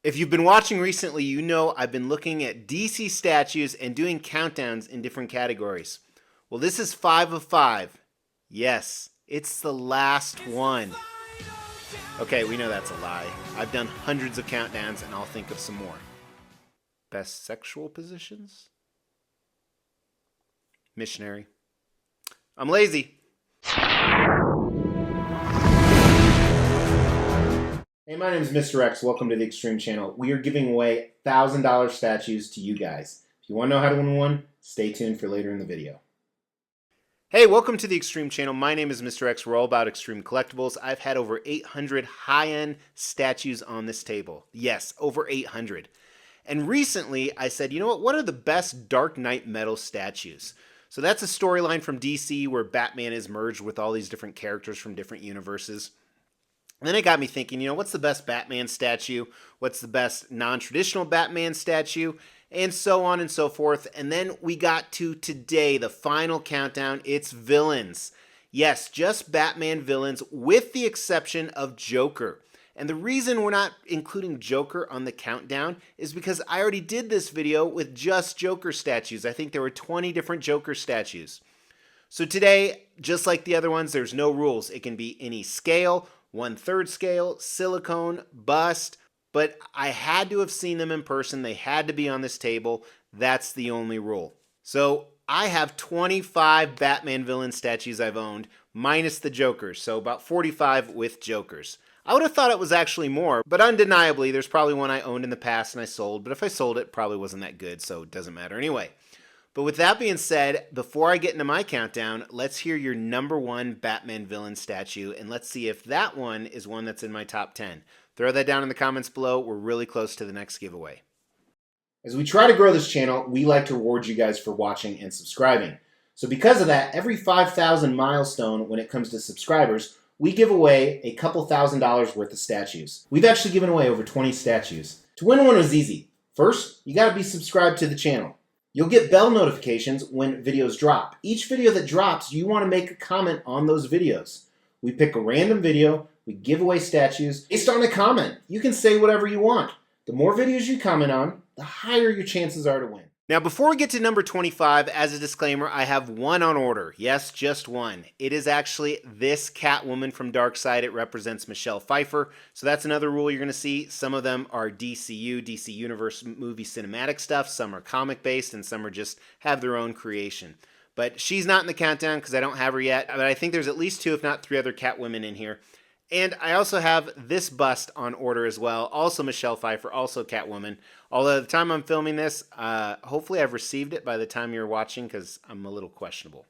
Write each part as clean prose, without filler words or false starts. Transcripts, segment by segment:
If you've been watching recently, you know I've been looking at DC statues and doing countdowns in different categories. Well, this is 5 of 5. Yes, it's the last one. Okay, we know that's a lie. I've done hundreds of countdowns and I'll think of some more. Best sexual positions? Missionary. I'm lazy. Hey, my name is Mr. X. Welcome to the Extreme Channel. We are giving away $1,000 statues to you guys. If you want to know how to win one, stay tuned for later in the video. Hey, welcome to the Extreme Channel. My name is Mr. X. We're all about extreme collectibles. I've had over 800 high-end statues on this table. Yes, over 800. And recently, I said, you know what are the best Dark Knight metal statues? So that's a storyline from DC where Batman is merged with all these different characters from different universes. And then it got me thinking, what's the best Batman statue? What's the best non-traditional Batman statue? And so on and so forth. And then we got to today, the final countdown. It's villains. Yes, just Batman villains with the exception of Joker. And the reason we're not including Joker on the countdown is because I already did this video with just Joker statues. I think there were 20 different Joker statues. So today, just like the other ones, there's no rules. It can be any scale, 1/3 scale, silicone, bust, but I had to have seen them in person. They had to be on this table. That's the only rule. So I have 25 Batman villain statues I've owned, minus the Jokers, so about 45 with Jokers. I would have thought it was actually more, but undeniably, there's probably one I owned in the past and I sold, but if I sold it, it probably wasn't that good, so it doesn't matter anyway. But with that being said, before I get into my countdown, let's hear your number one Batman villain statue, and let's see if that one is one that's in my top 10. Throw that down in the comments below. We're really close to the next giveaway. As we try to grow this channel, we like to reward you guys for watching and subscribing. So because of that, every 5,000 milestone when it comes to subscribers, we give away a couple $1,000s worth of statues. We've actually given away over 20 statues. To win one was easy. First, you gotta be subscribed to the channel. You'll get bell notifications when videos drop. Each video that drops, you want to make a comment on those videos. We pick a random video, we give away statues based on a comment. You can say whatever you want. The more videos you comment on, the higher your chances are to win. Now, before we get to number 25, as a disclaimer, I have one on order. Yes, just one. It is actually this Catwoman from Darkseid. It represents Michelle Pfeiffer. So that's another rule you're going to see. Some of them are DCU, DC Universe movie cinematic stuff. Some are comic-based, and some are just have their own creation. But she's not in the countdown because I don't have her yet. But I think there's at least 2, if not 3 other Catwomen in here. And I also have this bust on order as well. Also Michelle Pfeiffer, also Catwoman. Although the time I'm filming this, hopefully I've received it by the time you're watching because I'm a little questionable.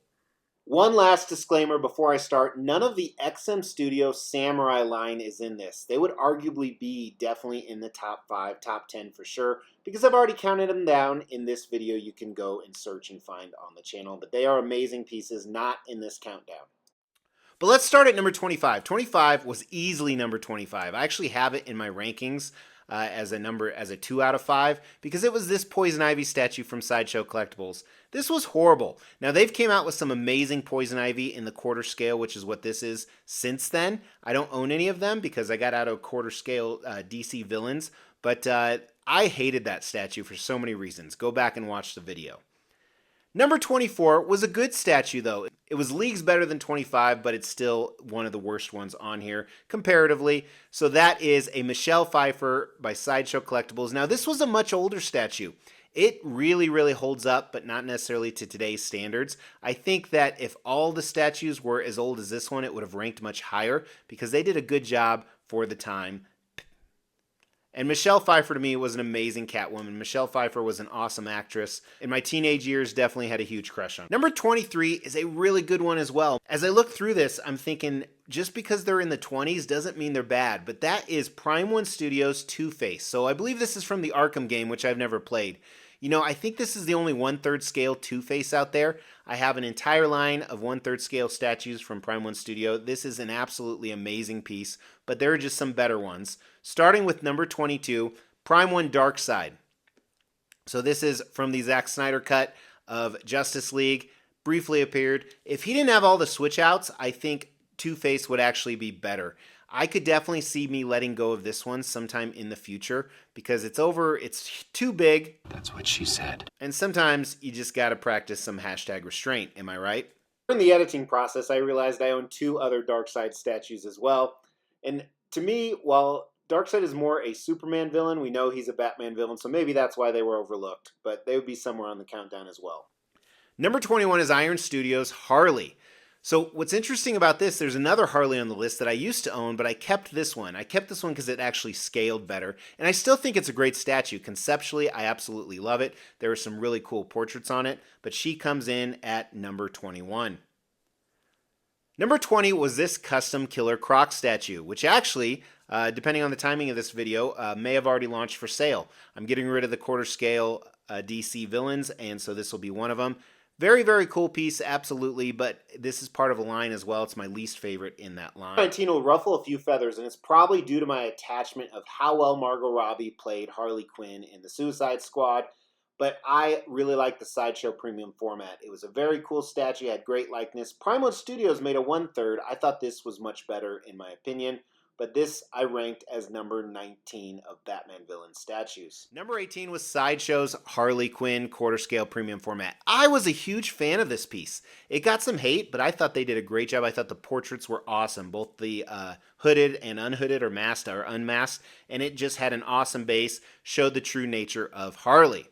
One last disclaimer before I start. None of the XM Studio Samurai line is in this. They would arguably be definitely in the top 5, top 10 for sure. Because I've already counted them down in this video. You can go and search and find on the channel. But they are amazing pieces, not in this countdown. But let's start at number 25. 25 was easily number 25. I actually have it in my rankings as a 2 out of 5 because it was this Poison Ivy statue from Sideshow Collectibles. This was horrible. Now they've came out with some amazing Poison Ivy in the quarter scale, which is what this is since then. I don't own any of them because I got out of quarter scale DC villains, but I hated that statue for so many reasons. Go back and watch the video. Number 24 was a good statue, though. It was leagues better than 25, but it's still one of the worst ones on here, comparatively. So that is a Michelle Pfeiffer by Sideshow Collectibles. Now, this was a much older statue. It really, really holds up, but not necessarily to today's standards. I think that if all the statues were as old as this one, it would have ranked much higher because they did a good job for the time. And Michelle Pfeiffer, to me, was an amazing Catwoman. Michelle Pfeiffer was an awesome actress. In my teenage years, definitely had a huge crush on her. Number 23 is a really good one as well. As I look through this, I'm thinking, just because they're in the 20s doesn't mean they're bad. But that is Prime One Studios Two-Face. So I believe this is from the Arkham game, which I've never played. I think this is the only 1/3 scale Two-Face out there. I have an entire line of 1/3 scale statues from Prime One Studio. This is an absolutely amazing piece, but there are just some better ones. Starting with number 22, Prime One Darkseid. So this is from the Zack Snyder cut of Justice League. Briefly appeared. If he didn't have all the switch outs, I think Two-Face would actually be better. I could definitely see me letting go of this one sometime in the future because it's too big. That's what she said. And sometimes you just got to practice some hashtag restraint, am I right? In the editing process, I realized I own 2 other Darkseid statues as well. And to me, while Darkseid is more a Superman villain, we know he's a Batman villain, so maybe that's why they were overlooked. But they would be somewhere on the countdown as well. Number 21 is Iron Studios' Harley. So what's interesting about this, there's another Harley on the list that I used to own, but I kept this one. I kept this one because it actually scaled better, and I still think it's a great statue. Conceptually, I absolutely love it. There are some really cool portraits on it, but she comes in at number 21. Number 20 was this custom Killer Croc statue, which actually, depending on the timing of this video, may have already launched for sale. I'm getting rid of the quarter scale DC villains, and so this will be one of them. Very, very cool piece, absolutely, but this is part of a line as well. It's my least favorite in that line. 19 will ruffle a few feathers, and it's probably due to my attachment of how well Margot Robbie played Harley Quinn in the Suicide Squad, but I really like the Sideshow Premium format. It was a very cool statue, had great likeness. Brighton Road Studios made a 1/3. I thought this was much better in my opinion, but this I ranked as number 19 of Batman villain statues. Number 18 was Sideshow's Harley Quinn quarter scale premium format. I was a huge fan of this piece. It got some hate, but I thought they did a great job. I thought the portraits were awesome, both the hooded and unhooded, or masked or unmasked, and it just had an awesome base, showed the true nature of Harley.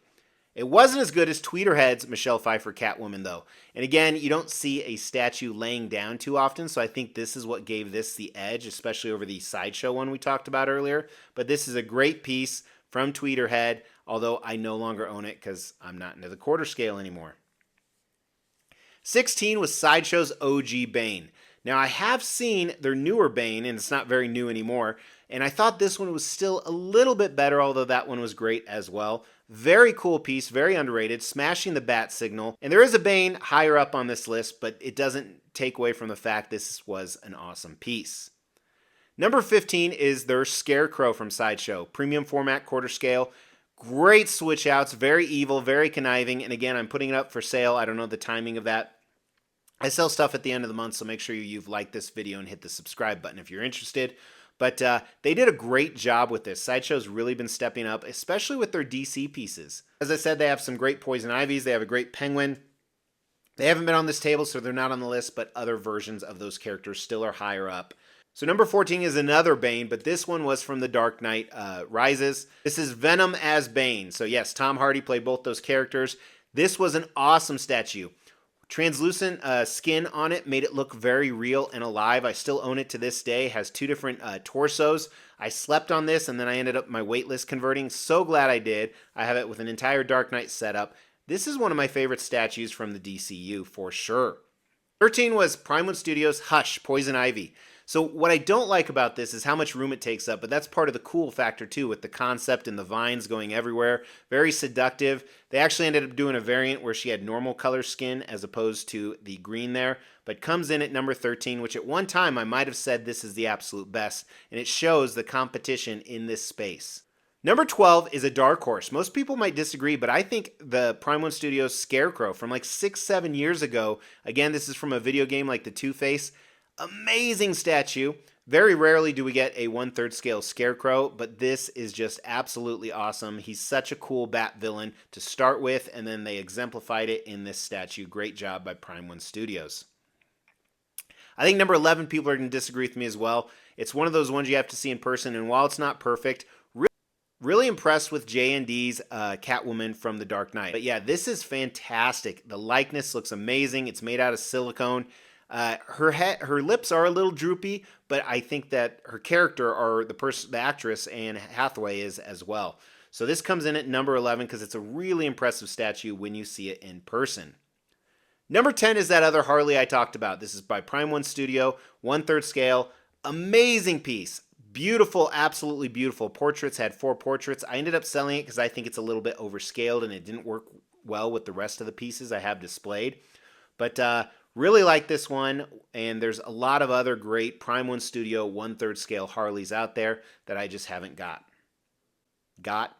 It wasn't as good as Tweeterhead's Michelle Pfeiffer Catwoman, though. And again, you don't see a statue laying down too often, so I think this is what gave this the edge, especially over the Sideshow one we talked about earlier. But this is a great piece from Tweeterhead, although I no longer own it because I'm not into the quarter scale anymore. 16 was Sideshow's OG Bane. Now, I have seen their newer Bane, and it's not very new anymore, and I thought this one was still a little bit better, although that one was great as well. Very cool piece, very underrated, smashing the bat signal. And there is a Bane higher up on this list, but it doesn't take away from the fact this was an awesome piece. Number 15 is their Scarecrow from Sideshow. Premium format, quarter scale. Great switch outs, very evil, very conniving. And again, I'm putting it up for sale. I don't know the timing of that. I sell stuff at the end of the month, so make sure you've liked this video and hit the subscribe button if you're interested. But they did a great job with this. Sideshow's really been stepping up, especially with their DC pieces. As I said, they have some great Poison Ivies. They have a great Penguin. They haven't been on this table, so they're not on the list, but other versions of those characters still are higher up. So number 14 is another Bane, but this one was from The Dark Knight Rises. This is Venom as Bane. So yes, Tom Hardy played both those characters. This was an awesome statue. Translucent skin on it made it look very real and alive. I still own it to this day. It has 2 different torsos. I slept on this and then I ended up my waitlist converting. So glad I did. I have it with an entire Dark Knight setup. This is one of my favorite statues from the DCU for sure. 13 was Brighton Road Studios' Hush Poison Ivy. So what I don't like about this is how much room it takes up, but that's part of the cool factor too, with the concept and the vines going everywhere. Very seductive. They actually ended up doing a variant where she had normal color skin as opposed to the green there, but comes in at number 13, which at one time I might have said this is the absolute best, and it shows the competition in this space. Number 12 is a dark horse. Most people might disagree, but I think the Brighton Road Studios Scarecrow from like 6-7 years ago, again, this is from a video game like the Two-Face, amazing statue. Very rarely do we get a 1/3 scale Scarecrow, but this is just absolutely awesome. He's such a cool bat villain to start with, and then they exemplified it in this statue. Great job by Brighton Road Studios. I think number 11, people are going to disagree with me as well. It's one of those ones you have to see in person, and while it's not perfect, really impressed with J&D's Catwoman from The Dark Knight. But yeah, this is fantastic. The likeness looks amazing. It's made out of silicone. Her lips are a little droopy, but I think that her character, or the actress Anne Hathaway, is as well. So this comes in at number 11 because it's a really impressive statue when you see it in person. Number 10 is that other Harley I talked about. This is by Brighton Road Studio, 1/3 scale. Amazing piece. Beautiful, absolutely beautiful. Portraits, had 4 portraits. I ended up selling it because I think it's a little bit overscaled and it didn't work well with the rest of the pieces I have displayed. But really like this one, and there's a lot of other great Brighton Road Studio 1/3 scale Harleys out there that I just haven't got.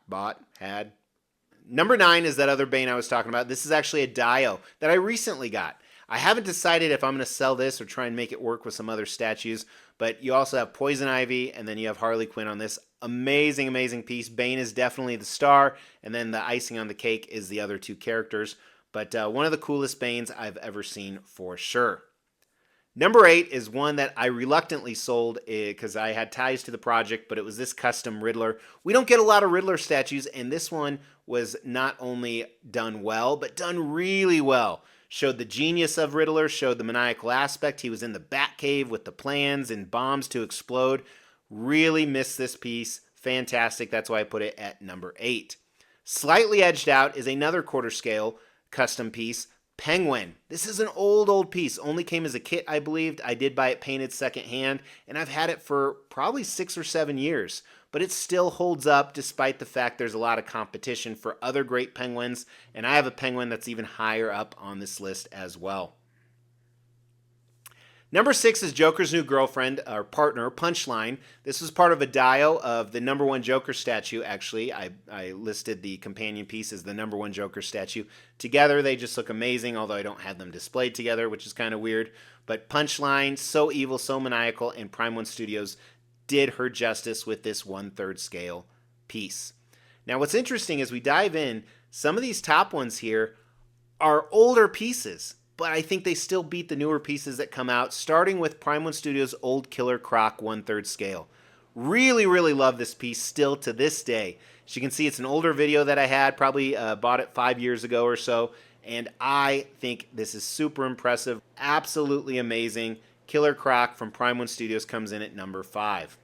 Bought, had. Number 9 is that other Bane I was talking about. This is actually a Dio that I recently got. I haven't decided if I'm going to sell this or try and make it work with some other statues, but you also have Poison Ivy, and then you have Harley Quinn on this amazing, amazing piece. Bane is definitely the star, and then the icing on the cake is the other two characters. But one of the coolest Banes I've ever seen for sure. Number 8 is one that I reluctantly sold because I had ties to the project, but it was this custom Riddler. We don't get a lot of Riddler statues, and this one was not only done well, but done really well. Showed the genius of Riddler, showed the maniacal aspect. He was in the Batcave with the plans and bombs to explode. Really missed this piece. Fantastic. That's why I put it at number 8. Slightly edged out is another quarter scale custom piece. Penguin. This is an old piece. Only came as a kit, I believed. I did buy it painted secondhand, and I've had it for probably 6 or 7 years. But it still holds up despite the fact there's a lot of competition for other great penguins, and I have a penguin that's even higher up on this list as well. Number 6 is Joker's new girlfriend, or partner, Punchline. This was part of a dio of the number 1 Joker statue, actually. I listed the companion piece as the number 1 Joker statue. Together, they just look amazing, although I don't have them displayed together, which is kind of weird. But Punchline, so evil, so maniacal, and Prime 1 Studios did her justice with this 1/3 scale piece. Now, what's interesting as we dive in, some of these top ones here are older pieces, but I think they still beat the newer pieces that come out, starting with Prime 1 Studios' old Killer Croc 1/3 scale. Really, really love this piece still to this day. As you can see, it's an older video that I had, probably bought it 5 years ago or so, and I think this is super impressive, absolutely amazing. Killer Croc from Prime 1 Studios comes in at number 5.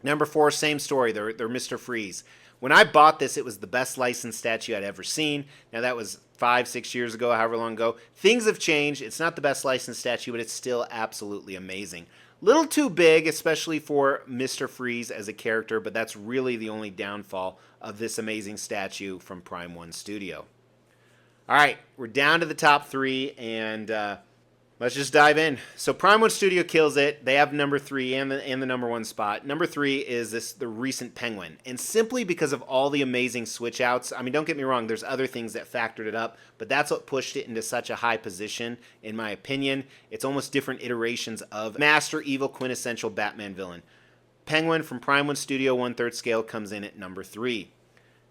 Number 4, same story, they're Mr. Freeze. When I bought this, it was the best licensed statue I'd ever seen. Now, that was 5, 6 years ago, however long ago. Things have changed. It's not the best licensed statue, but it's still absolutely amazing. Little too big, especially for Mr. Freeze as a character, but that's really the only downfall of this amazing statue from Prime 1 Studio. All right, we're down to the top 3, and let's just dive in. So Prime 1 Studio kills it. They have number 3 and the number 1 spot. Number 3 is the recent Penguin. And simply because of all the amazing switch outs, I mean, don't get me wrong, there's other things that factored it up, but that's what pushed it into such a high position, in my opinion. It's almost different iterations of Master Evil quintessential Batman villain. Penguin from Prime 1 Studio 1/3 scale comes in at number 3.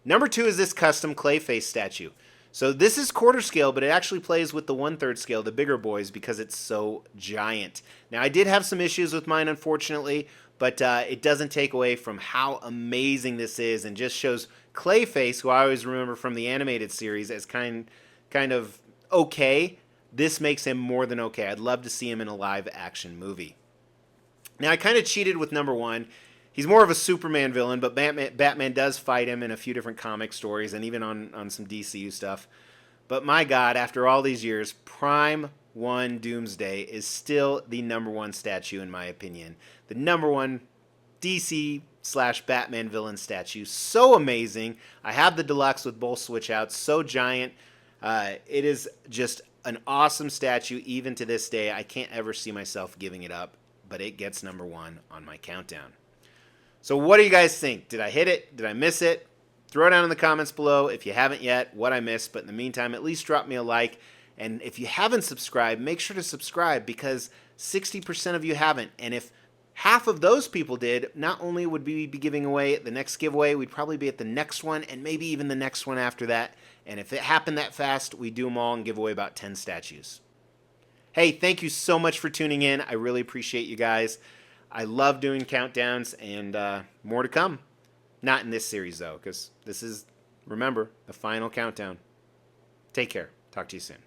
Number 2 is this custom Clayface statue. So this is quarter scale, but it actually plays with the 1/3 scale, the bigger boys, because it's so giant. Now, I did have some issues with mine, unfortunately, but it doesn't take away from how amazing this is, and just shows Clayface, who I always remember from the animated series, as kind of okay. This makes him more than okay. I'd love to see him in a live-action movie. Now, I kind of cheated with number 1. He's more of a Superman villain, but Batman does fight him in a few different comic stories and even on some DCU stuff. But my God, after all these years, Prime 1 Doomsday is still the number 1 statue in my opinion. The number 1 DC/Batman villain statue. So amazing. I have the deluxe with both switch outs. So giant. It is just an awesome statue even to this day. I can't ever see myself giving it up, but it gets number 1 on my countdown. So what do you guys think? Did I hit it? Did I miss it? Throw it down in the comments below if you haven't yet, what I missed. But in the meantime, at least drop me a like. And if you haven't subscribed, make sure to subscribe, because 60% of you haven't. And if half of those people did, not only would we be giving away the next giveaway, we'd probably be at the next one and maybe even the next one after that. And if it happened that fast, we do them all and give away about 10 statues. Hey, thank you so much for tuning in. I really appreciate you guys. I love doing countdowns, and more to come. Not in this series, though, because this is, remember, the final countdown. Take care. Talk to you soon.